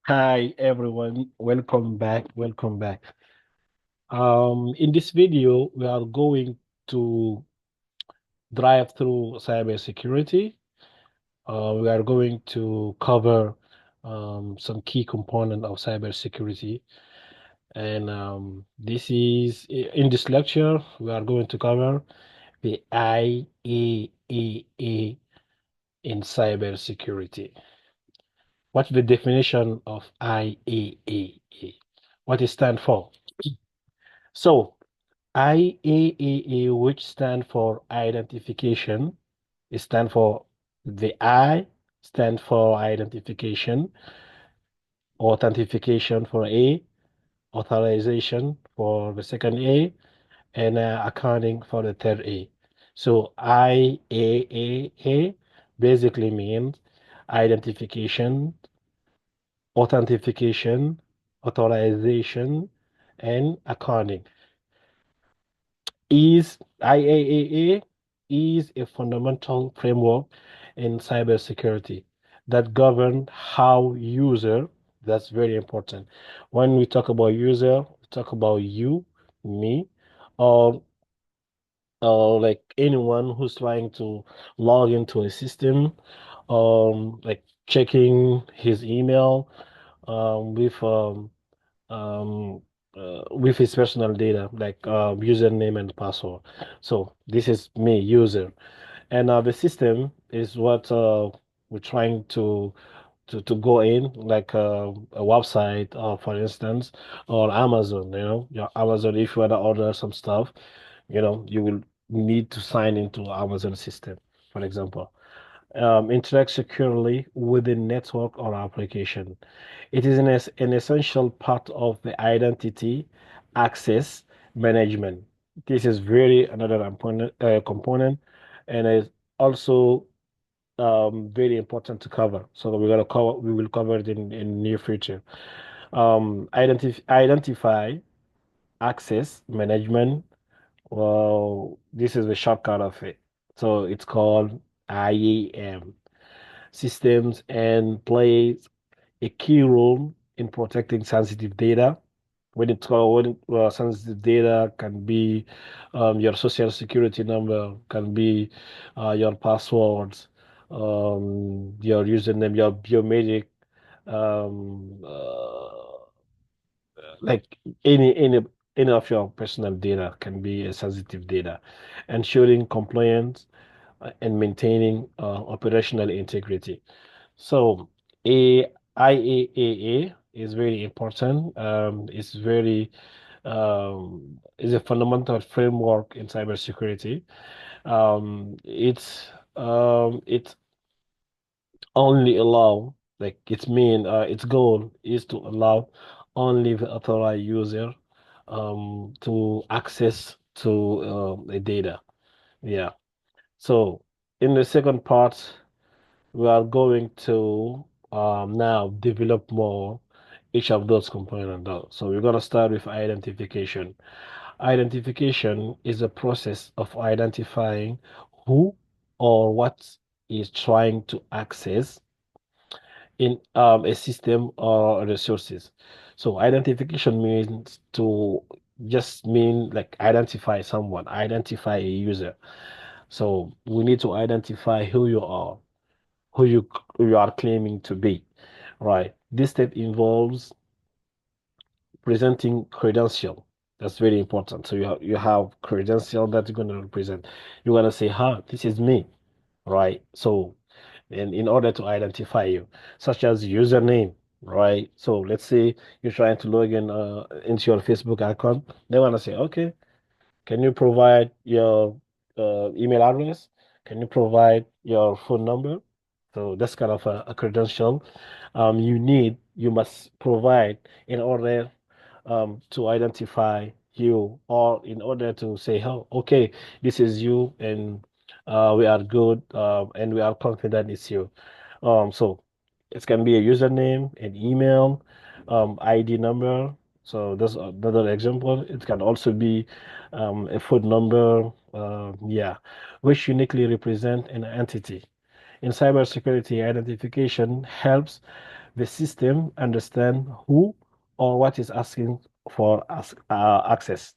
Hi everyone, welcome back. Welcome back. In this video, we are going to drive through cybersecurity. We are going to cover some key component of cybersecurity, and this is in this lecture we are going to cover the IAAA in cybersecurity. What's the definition of IAAA? What it stands for? So IAAA, which stand for identification, it stand for the I stand for identification, authentication for A, authorization for the second A, and accounting for the third A. So IAAA basically means identification, authentication, authorization, and accounting. Is IAAA is a fundamental framework in cybersecurity that govern how user, that's very important. When we talk about user, we talk about you, me, or like anyone who's trying to log into a system, like checking his email um, with his personal data, like username and password. So this is me, user, and the system is what we're trying to go in, like a website, for instance, or Amazon. Your Amazon. If you want to order some stuff, you will need to sign into Amazon system, for example. Interact securely with the network or application. It is an essential part of the identity access management. This is very another component, and is also very important to cover. So we will cover it in near future. Identify access management. Well, this is the shortcut of it. So it's called IAM. Systems and plays a key role in protecting sensitive data. Sensitive data can be your social security number, can be your passwords, your username, your biometric, um, uh, like any of your personal data can be a sensitive data. Ensuring compliance and maintaining operational integrity. So a IAAA is very important. It's very is a fundamental framework in cybersecurity. It's only allow, like its goal is to allow only the authorized user to access to the data. Yeah. So in the second part, we are going to now develop more each of those components. So we're going to start with identification. Identification is a process of identifying who or what is trying to access in a system or resources. So identification means to just mean like identify someone, identify a user. So we need to identify who you are, who you are claiming to be, right? This step involves presenting credential. That's very important. So you have credential that you're going to represent. You're going to say, "Huh, this is me," right? So, in order to identify you, such as username, right? So let's say you're trying to log in into your Facebook account. They want to say, "Okay, can you provide your email address? Can you provide your phone number?" So that's kind of a credential you must provide in order to identify you, or in order to say, "Oh, okay, this is you, and we are good, and we are confident it's you." So it can be a username, an email, ID number. So that's another example. It can also be a phone number, yeah, which uniquely represent an entity. In cybersecurity, identification helps the system understand who or what is asking for access.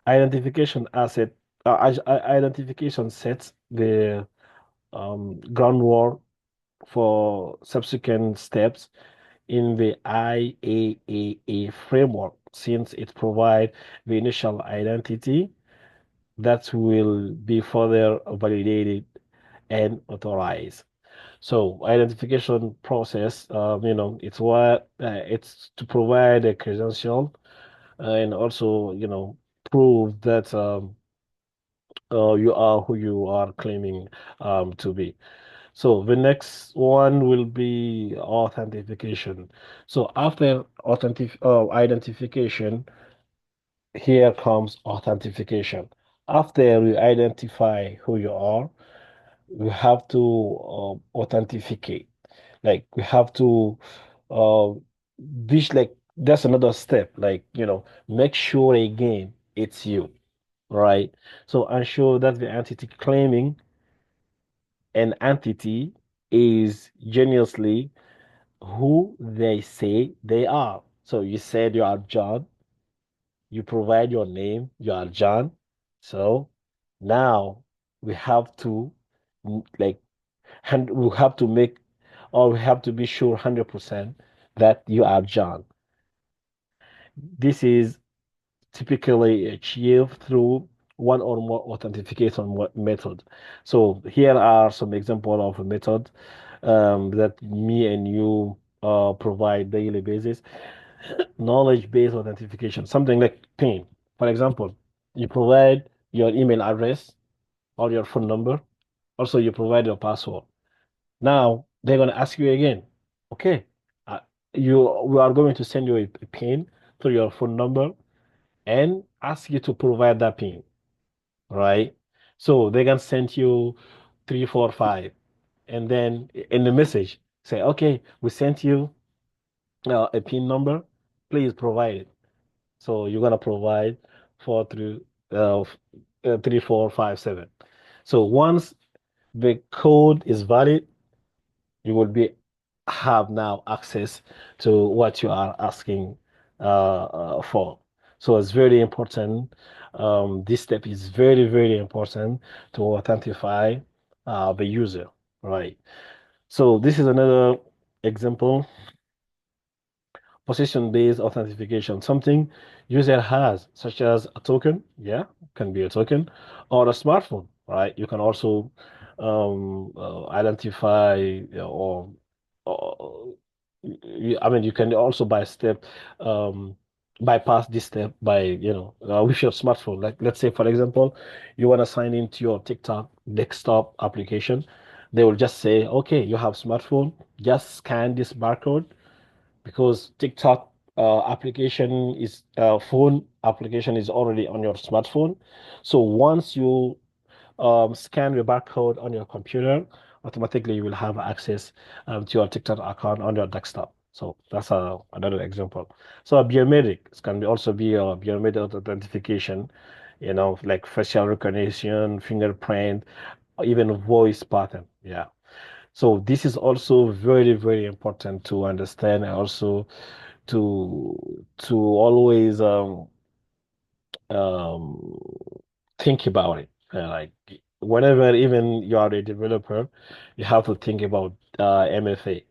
Identification asset Identification sets the groundwork for subsequent steps in the IAAA framework, since it provides the initial identity that will be further validated and authorized. So identification process, it's to provide a credential and also, prove that you are who you are claiming to be. So the next one will be authentication. So after identification, here comes authentication. After you identify who you are, we have to authenticate. Like we have to uh this like that's another step. Like, make sure again it's you, right? So ensure that the entity claiming an entity is genuinely who they say they are. So you said you are John, you provide your name, you are John. So now we have to like and we have to make or we have to be sure 100% that you are John. This is typically achieved through one or more authentication method. So here are some examples of a method that me and you provide daily basis. Knowledge-based authentication, something like PIN. For example, you provide your email address or your phone number. Also, you provide your password. Now they're going to ask you again, okay, uh, we are going to send you a PIN to your phone number and ask you to provide that PIN, right? So they can send you 345, and then in the message say, okay, we sent you a PIN number, please provide it. So you're gonna provide four through 3457. So once the code is valid, you will be have now access to what you are asking for. So it's very important. This step is very, very important to authentify the user, right? So this is another example. Position-based authentication, something user has, such as a token, yeah, can be a token, or a smartphone, right? You can also identify or I mean, you can also by step bypass this step by with your smartphone. Like let's say, for example, you want to sign into your TikTok desktop application. They will just say, okay, you have smartphone, just scan this barcode because TikTok application is phone application is already on your smartphone. So once you scan your barcode on your computer, automatically you will have access to your TikTok account on your desktop. So that's another example. So a biometric can also be a biometric authentication, like facial recognition, fingerprint, or even voice pattern. Yeah. So this is also very, very important to understand and also to always um, think about it. Like whenever even you are a developer, you have to think about MFA.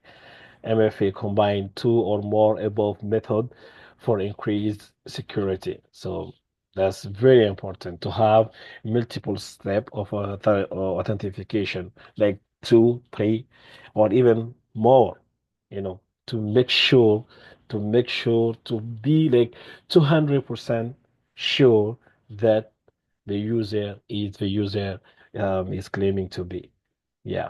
MFA combine two or more above method for increased security. So that's very important to have multiple step of authentication, like two, three, or even more, to make sure to be like 200% sure that the user is the user is claiming to be. Yeah.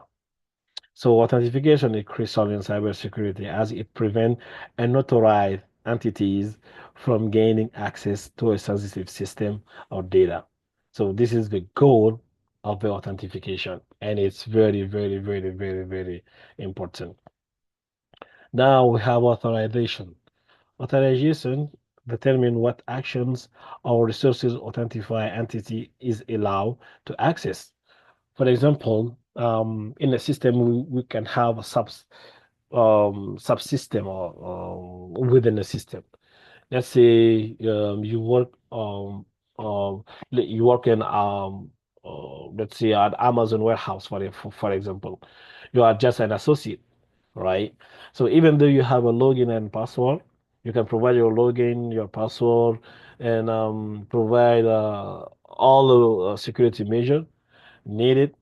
So authentication is crucial in cybersecurity as it prevents unauthorized entities from gaining access to a sensitive system or data. So this is the goal of the authentication, and it's very, very, very, very, very important. Now we have authorization. Authorization determine what actions or resources authentify entity is allowed to access. For example, in a system, we can have subsystem or within a system. Let's say you work in let's say at Amazon warehouse for example. You are just an associate, right? So even though you have a login and password, you can provide your login, your password, and provide all the security measure needed,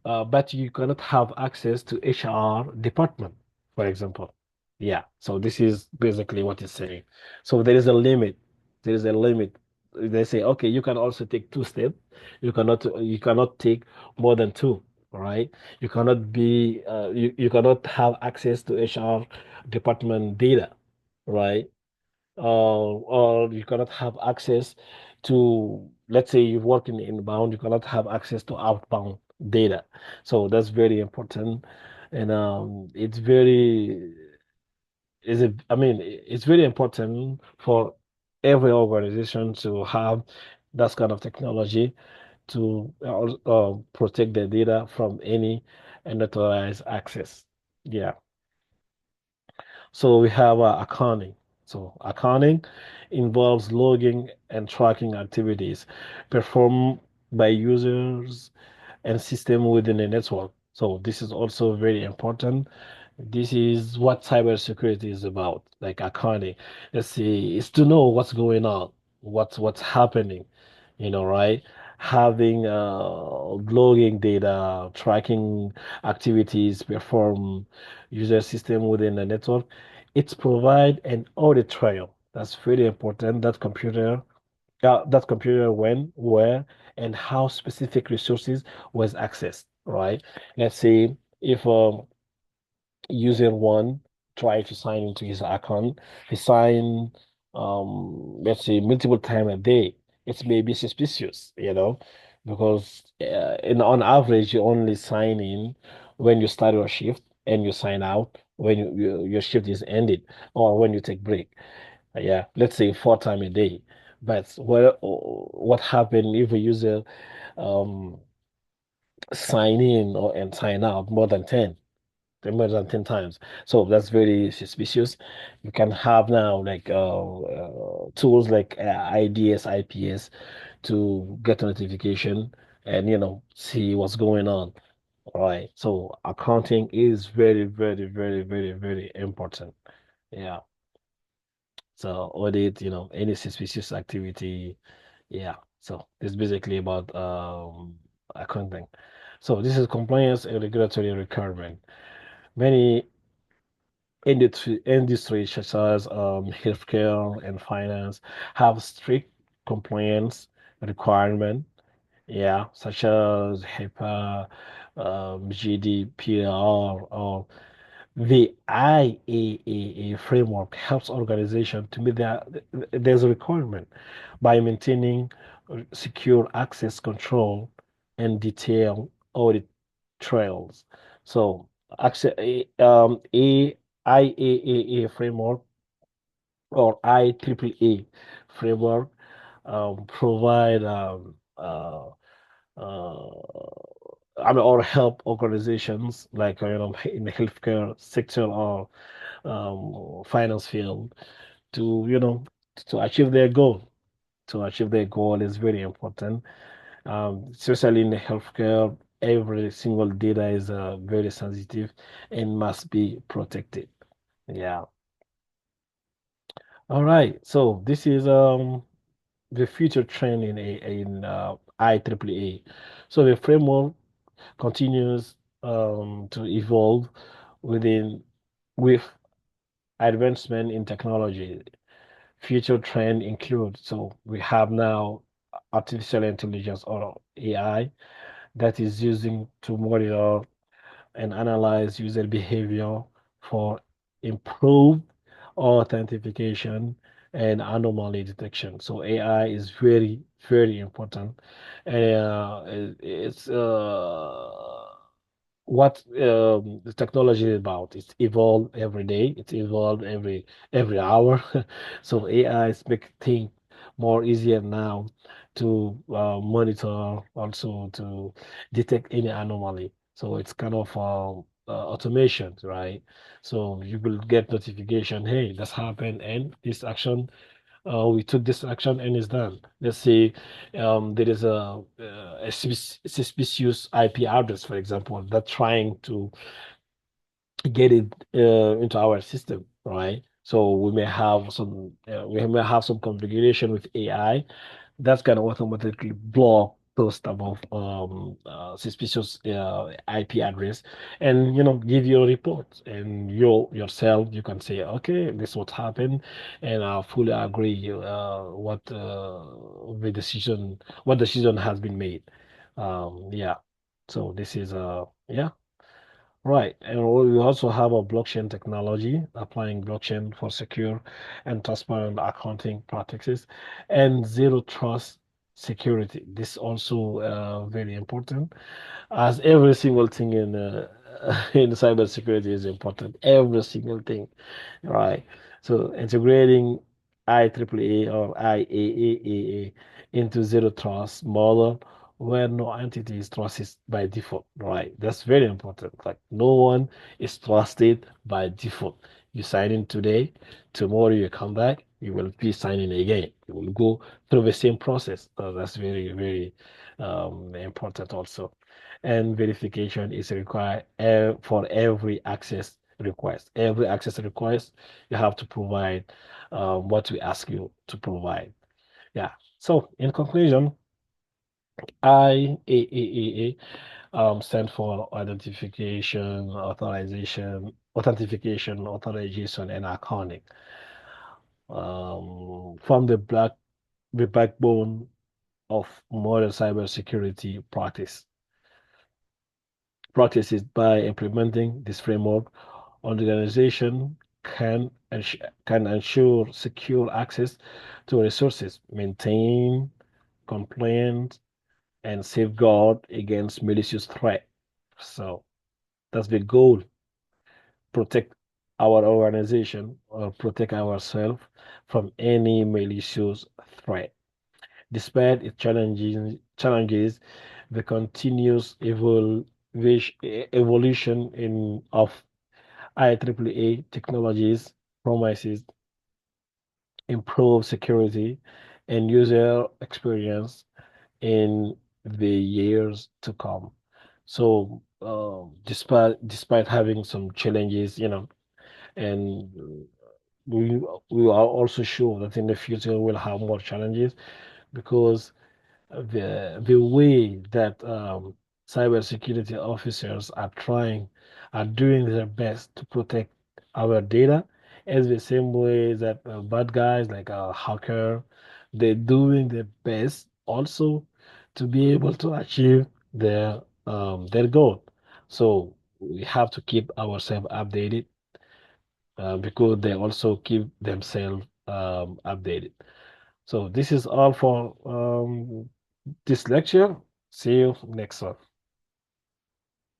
but you cannot have access to HR department, for example. Yeah, so this is basically what it's saying. So there is a limit. There is a limit. They say, okay, you can also take two steps. You cannot take more than two, right? You cannot have access to HR department data, right? Or you cannot have access to, let's say you work in inbound, you cannot have access to outbound data. So that's very important. And it's very, is it, I mean, it's very important for every organization to have that kind of technology to protect their data from any unauthorized access. Yeah. So we have accounting. So accounting involves logging and tracking activities performed by users and system within a network. So this is also very important. This is what cybersecurity is about, like accounting. Let's see, it's to know what's going on, what's happening, right? Having logging data, tracking activities perform user system within the network. It's provide an audit trail. That's very important. That computer when, where, and how specific resources was accessed, right? Let's say if user one try to sign into his account, he sign let's say multiple time a day. It may be suspicious, because on average you only sign in when you start your shift and you sign out when your shift is ended or when you take break. Yeah, let's say four time a day. But what happened if a user um sign in and sign out more than 10 times. So that's very suspicious. You can have now like tools like IDS, IPS to get a notification and see what's going on. All right. So accounting is very, very, very, very, very important. Yeah. So audit, any suspicious activity. Yeah. So it's basically about accounting. So this is compliance and regulatory requirement. Many industries such as healthcare and finance have strict compliance requirement, yeah, such as HIPAA, GDPR, or the IAAA framework helps organizations to meet there's a requirement by maintaining secure access control and detailed audit trails. So, IAAA framework or IAAA framework provide uh, or help organizations like in the healthcare sector or finance field to to achieve their goal. To achieve their goal is very important, especially in the healthcare. Every single data is very sensitive and must be protected. Yeah. All right. So this is the future trend in IEEE. So the framework continues to evolve within with advancement in technology. Future trend include, so we have now artificial intelligence or AI that is using to monitor and analyze user behavior for improved authentication and anomaly detection. So AI is very, very important. It's what the technology is about. It's evolved every day. It's evolved every hour. So AI is making things more easier now to monitor, also to detect any anomaly. So it's kind of automations, right? So you will get notification, hey, that's happened, and this action, we took this action and it's done. Let's say there is a suspicious IP address, for example, that's trying to get it into our system, right? So we may have some configuration with AI that's gonna automatically block those type of suspicious IP address, and give you a report, and yourself you can say, okay, this is what happened, and I fully agree what decision has been made. Yeah. So this is yeah. Right. And we also have a blockchain technology, applying blockchain for secure and transparent accounting practices and zero trust security. This also very important, as every single thing in in cybersecurity is important. Every single thing, right? So integrating IAAA or IAAA into zero trust model where no entity is trusted by default, right? That's very important. Like no one is trusted by default. You sign in today, tomorrow you come back, you will be signing again. You will go through the same process. So that's very, very important also. And verification is required for every access request. Every access request, you have to provide what we ask you to provide. Yeah. So in conclusion, IAAA stand for authentication, authorization, and accounting. From the backbone of modern cybersecurity practices. By implementing this framework, organization can ensure secure access to resources, maintain compliance, and safeguard against malicious threat. So that's the goal. Protect our organization or protect ourselves from any malicious threat. Despite its challenges, the continuous evolution of IEEE technologies promises improved security and user experience in the years to come. So, despite having some challenges, and we we are also sure that in the future we'll have more challenges, because the way that cybersecurity officers are doing their best to protect our data is the same way that bad guys like a hacker, they're doing their best also to be able to achieve their goal. So we have to keep ourselves updated, because they also keep themselves updated. So this is all for this lecture. See you next one.